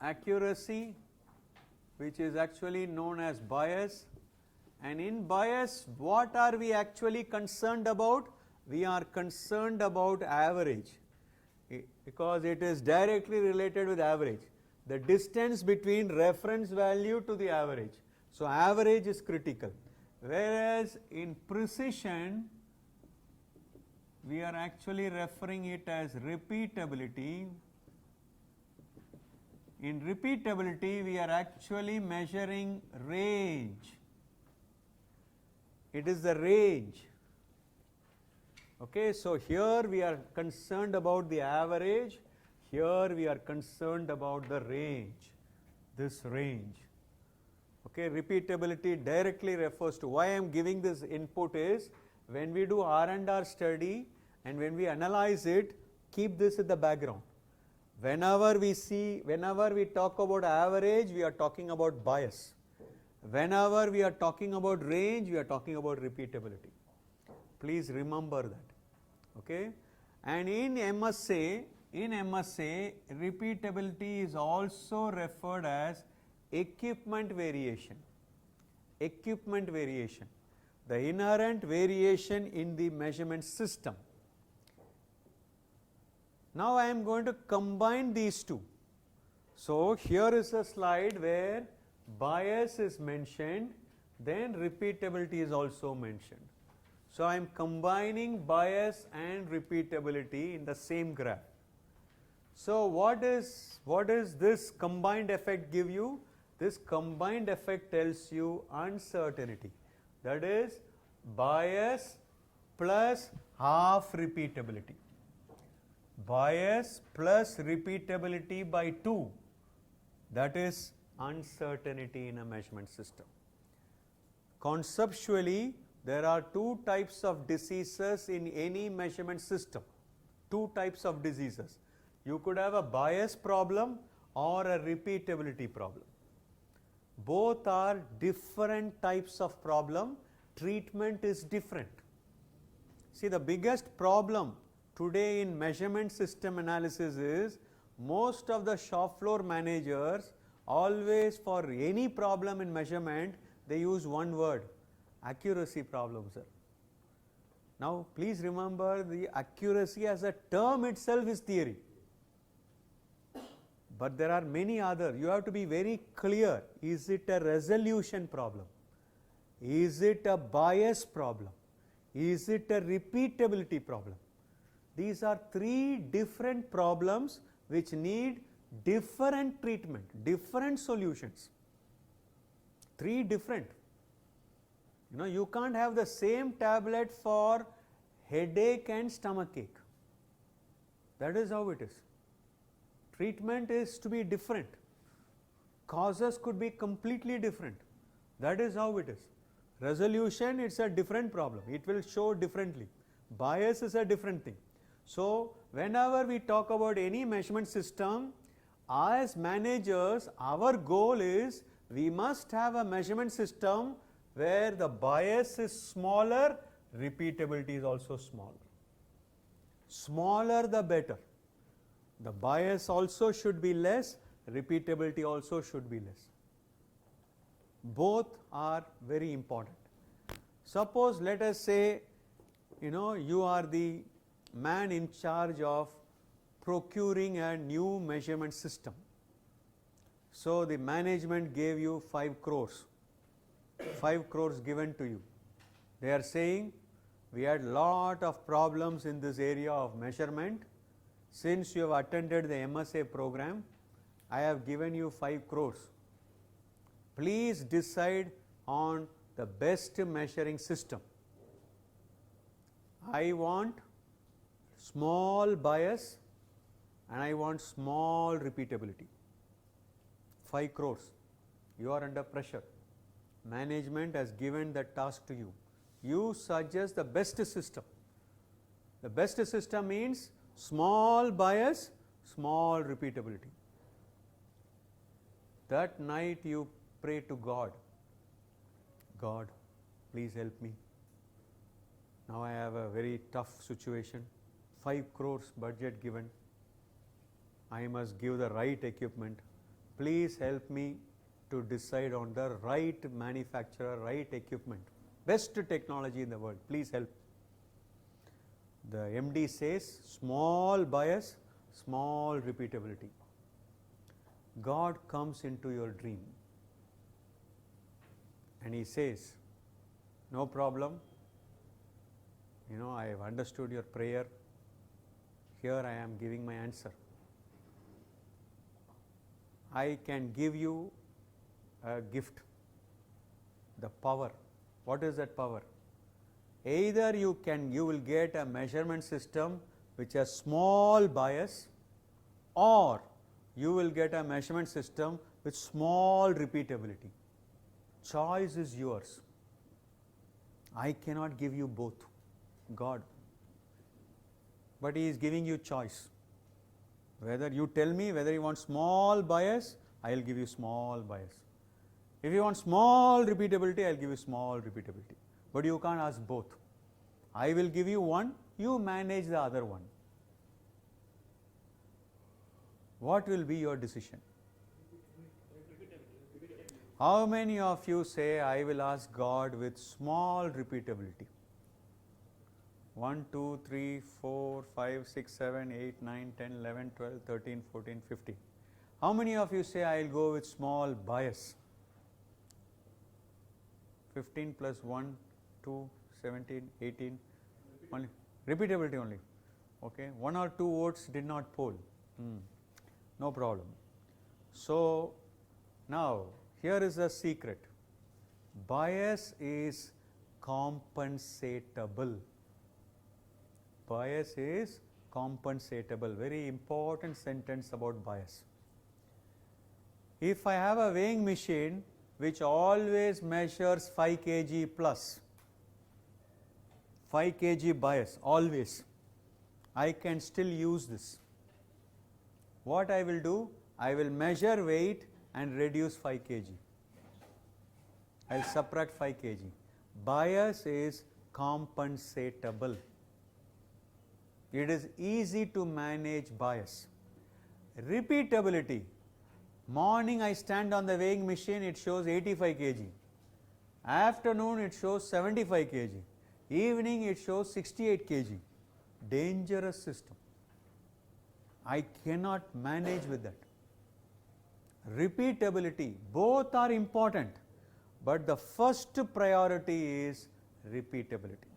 accuracy, which is actually known as bias. And in bias, what are we actually concerned about? We are concerned about average, because it is directly related with average, the distance between reference value to the average. So average is critical. Whereas in precision, we are actually referring it as repeatability. In repeatability, we are actually measuring range. It is the range. Okay, so here we are concerned about the average, here we are concerned about the range, this range. Okay, repeatability directly refers to, why I am giving this input is, when we do R&R study and when we analyze it, keep this in the background. Whenever we talk about average, we are talking about bias. Whenever we are talking about range, we are talking about repeatability. Please remember that. Okay? And in MSA, repeatability is also referred as equipment variation. Equipment variation, the inherent variation in the measurement system. Now I am going to combine these two. So here is a slide where bias is mentioned, then repeatability is also mentioned. So I am combining bias and repeatability in the same graph. So what is this combined effect give you? This combined effect tells you uncertainty. That is bias plus half repeatability. Bias plus repeatability by 2. That is uncertainty in a measurement system. Conceptually, there are two types of diseases in any measurement system. Two types of diseases. You could have a bias problem or a repeatability problem. Both are different types of problem. Treatment is different. See, the biggest problem today in measurement system analysis is most of the shop floor managers always, for any problem in measurement, they use one word: accuracy problem, sir. Now please remember, the accuracy as a term itself is theory, but there are many other. You have to be very clear. Is it a resolution problem? Is it a bias problem? Is it a repeatability problem? These are three different problems which need different treatment, different solutions. Three different. You can't have the same tablet for headache and stomachache. That is how it is. Treatment is to be different. Causes could be completely different. That is how it is. Resolution, it's a different problem. It will show differently. Bias is a different thing. So whenever we talk about any measurement system, as managers, our goal is we must have a measurement system where the bias is smaller, repeatability is also smaller. Smaller the better. The bias also should be less, repeatability also should be less. Both are very important. Suppose, let us say, you are the man in charge of procuring a new measurement system. So the management gave you 5 crores. 5 crores given to you. They are saying, we had lot of problems in this area of measurement. Since you have attended the MSA program, I have given you 5 crores. Please decide on the best measuring system. I want small bias and I want small repeatability. 5 crores. You are under pressure. Management has given the task to you. You suggest the best system. The best system means small bias, small repeatability. That night you pray to God. God, please help me. Now I have a very tough situation. 5 crores budget given. I must give the right equipment. Please help me to decide on the right manufacturer, right equipment, best technology in the world. Please help. The MD says small bias, small repeatability. God comes into your dream and he says, no problem, you know, I have understood your prayer, here I am giving my answer. I can give you a gift, the power. What is that power? Either you will get a measurement system which has small bias, or you will get a measurement system with small repeatability. Choice is yours. I cannot give you both, God. But He is giving you choice. Whether you tell me whether you want small bias, I will give you small bias. If you want small repeatability, I will give you small repeatability. But you can't ask both. I will give you one, you manage the other one. What will be your decision? How many of you say, I will ask God with small repeatability? 1, 2, 3, 4, 5, 6, 7, 8, 9, 10, 11, 12, 13, 14, 15. How many of you say, I will go with small bias? 15 plus 1, 2, 17, 18, only repeatability only. Okay, 1 or 2 votes did not poll. No problem. So now here is a secret. Bias is compensatable. Bias is compensatable. Very important sentence about bias. If I have a weighing machine which always measures 5 kg plus, 5 kg bias always, I can still use this. What I will do? I will measure weight and reduce 5 kg. I will subtract 5 kg. Bias is compensatable. It is easy to manage bias. Repeatability. Morning I stand on the weighing machine, it shows 85 kg. Afternoon it shows 75 kg. Evening it shows 68 kg. Dangerous system. I cannot manage with that. Repeatability, both are important, but the first priority is repeatability.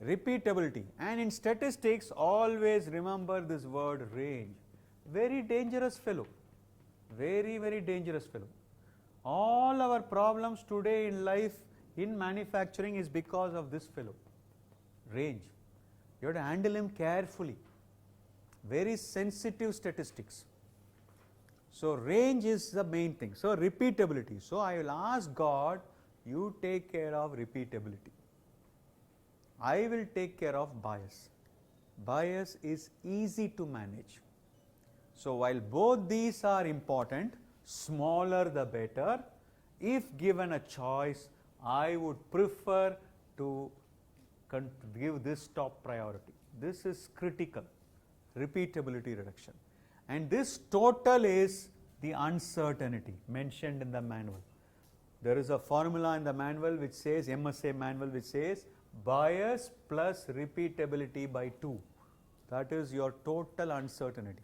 Repeatability, and in statistics always remember this word range. Very dangerous fellow, very, very dangerous fellow. All our problems today in life, in manufacturing, is because of this fellow, range. You have to handle him carefully. Very sensitive statistics. So range is the main thing. So repeatability. So I will ask God, you take care of repeatability. I will take care of bias. Bias is easy to manage. So while both these are important, smaller the better. If given a choice, I would prefer to give this top priority. This is critical. Repeatability reduction. And this total is the uncertainty mentioned in the manual. There is a formula in the manual which says, MSA manual, which says bias plus repeatability by 2. That is your total uncertainty.